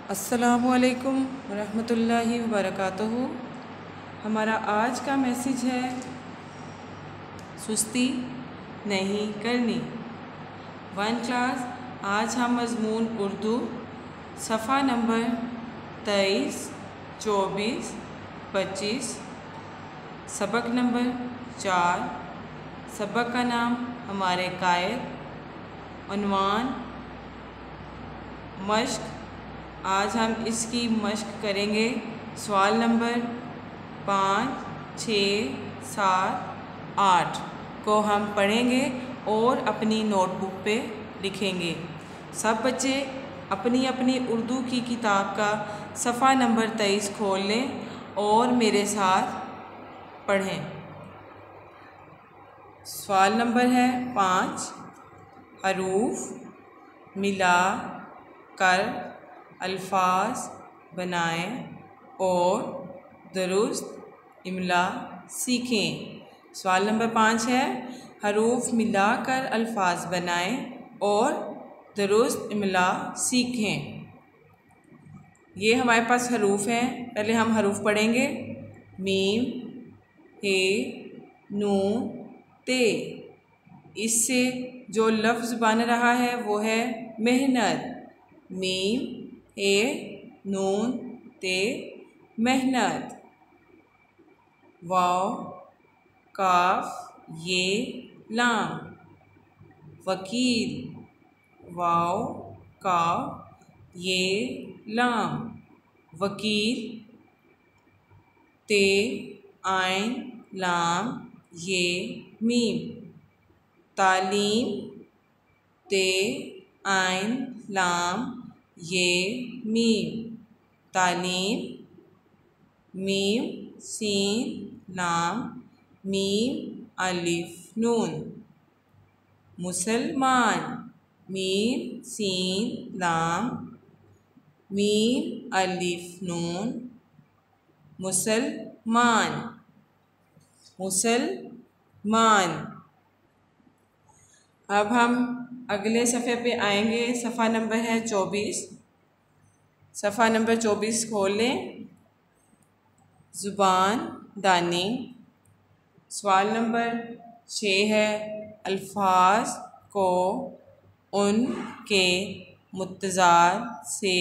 अस्सलामुअलैकुम वरहमतुल्लाहि वबरकातुहू। हमारा आज का मैसेज है सुस्ती नहीं करनी। वन क्लास, आज हम मज़मून उर्दू सफ़ा नंबर 23, 24, 25, सबक नंबर 4, सबक का नाम हमारे कायद, उन्वान मश्क। आज हम इसकी मश्क करेंगे। सवाल नंबर 5, 6, 7, 8 को हम पढ़ेंगे और अपनी नोटबुक पे लिखेंगे। सब बच्चे अपनी अपनी उर्दू की किताब का सफ़ा नंबर 23 खोल लें और मेरे साथ पढ़ें। सवाल नंबर है 5, हरूफ मिला कर अल्फाज बनाएं और दुरुस्त इमला सीखें। सवाल नंबर 5 है, हरूफ मिलाकर अल्फाज बनाएं और दुरुस्त इमला सीखें। ये हमारे पास हरूफ हैं। पहले हम हरूफ पढ़ेंगे। मीम, हे, नून, ते। इससे जो लफ्ज़ बन रहा है वो है मेहनत। मीम, हे, नून, ते, मेहनत। वाव, काफ, ये, लाम, वकील। वाव, काफ, ये, लाम, वकील। ते, आइन, लाम, ये, मीम। तालीम। ते, आइन, लाम, ये, मीम। तालीम। मीम, सीन, लाम, मीम, अलिफ, नून। मुसलमान। मीम, सीन, लाम, मीम, अलिफ, नून। मुसलमान, मुसलमान। अब हम अगले सफ़े पे आएंगे। सफ़ा नंबर है 24। सफ़ा नंबर 24 खोल लें। ज़ुबान दानी। सवाल नंबर 6 है, अल्फाज को उनके मुतज़ाद से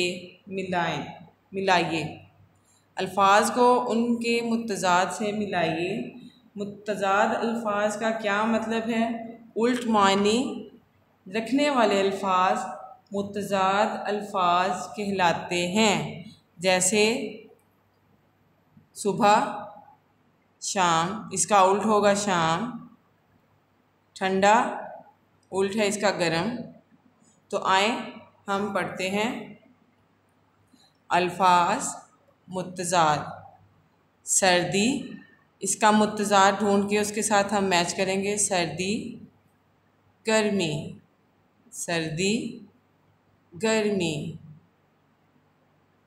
मिलाइए। अल्फाज को उनके मुतज़ाद से मिलाइए। मुतज़ाद अल्फाज का क्या मतलब है? उल्ट मानी रखने वाले अल्फाज मुतज़ाद अल्फाज कहलाते हैं। जैसे सुबह, शाम, इसका उल्ट होगा शाम। ठंडा, उल्ट है इसका गर्म। तो आए हम पढ़ते हैं। अल्फाज मुतज़ाद। सर्दी, इसका मुतज़ाद ढूंढ के उसके साथ हम मैच करेंगे। सर्दी, गर्मी, सर्दी, गर्मी।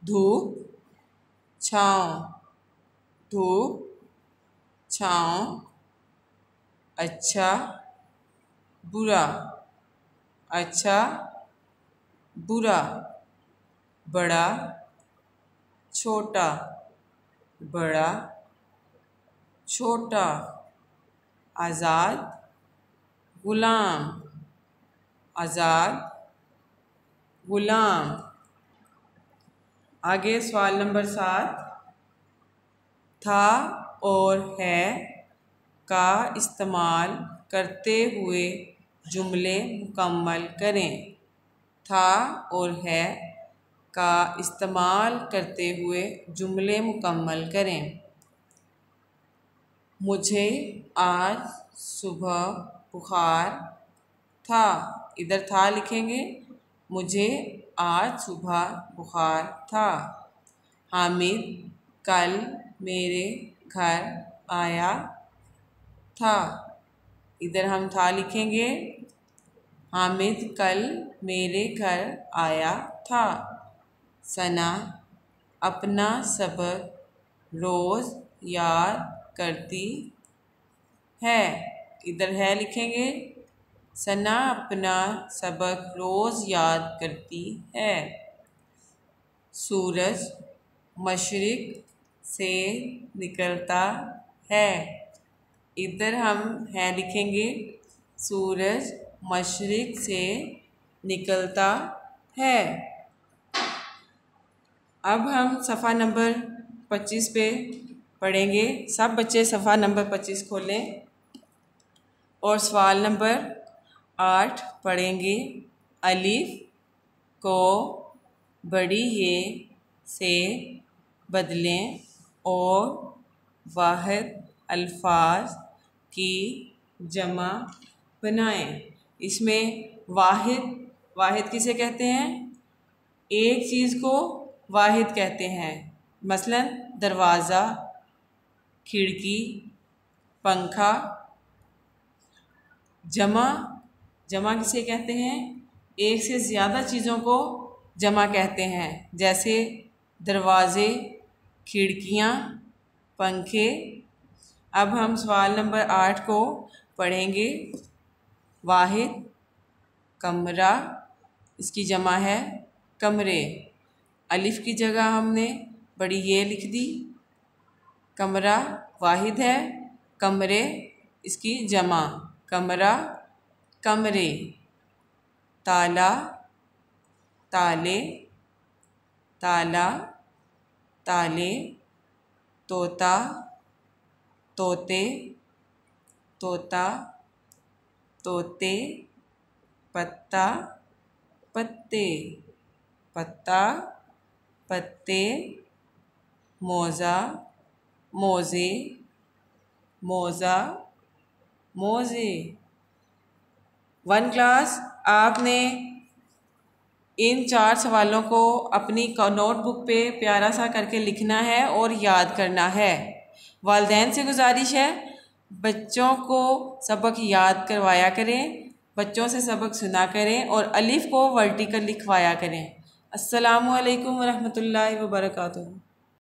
धूप, छाँव, धूप, छाँव। अच्छा, बुरा, अच्छा, बुरा। बड़ा, छोटा, बड़ा, छोटा। आज़ाद, गुलाम, आज़ाद, गुलाम। आगे सवाल नंबर 7, था और है का इस्तेमाल करते हुए जुमले मुकम्मल करें। था और है का इस्तेमाल करते हुए जुमले मुकम्मल करें। मुझे आज सुबह बुखार था। इधर था लिखेंगे। मुझे आज सुबह बुखार था। हामिद कल मेरे घर आया था। इधर हम था लिखेंगे। हामिद कल मेरे घर आया था। सना अपना सबक रोज़ याद करती है। इधर है लिखेंगे। सना अपना सबक रोज़ याद करती है। सूरज मशरिक से निकलता है। इधर हम है लिखेंगे, सूरज मशरिक से निकलता है। अब हम सफ़ा नंबर 25 पे पढ़ेंगे। सब बच्चे सफ़ा नंबर 25 खोलें और सवाल नंबर 8 पढ़ेंगे। अलिफ को बड़ी ये से बदलें और वाहिद अल्फाज की जमा बनाएं। इसमें वाहिद किसे कहते हैं? एक चीज़ को वाहिद कहते हैं। मसलन दरवाज़ा, खिड़की, पंखा। जमा किसे कहते हैं? एक से ज़्यादा चीज़ों को जमा कहते हैं, जैसे दरवाज़े, खिड़कियाँ, पंखे। अब हम सवाल नंबर 8 को पढ़ेंगे। वाहिद कमरा, इसकी जमा है कमरे। अलिफ की जगह हमने बड़ी ये लिख दी। कमरा वाहिद है, कमरे इसकी जमा कमरा कमरे। ताला ताले, ताला ताले। तोता तोते, तोता तोते। पत्ता पत्ते, पत्ता पत्ते। मोज़ा मोज़े, मोज़ा मोज़े। 1 क्लास, आपने इन 4 सवालों को अपनी नोटबुक पे प्यारा सा करके लिखना है और याद करना है। वालिदैन से गुजारिश है, बच्चों को सबक याद करवाया करें, बच्चों से सबक सुना करें और अलिफ को वर्टिकल लिखवाया करें। अस्सलामु अलैकुम वरहमतुल्लाहि वबरकातुहू।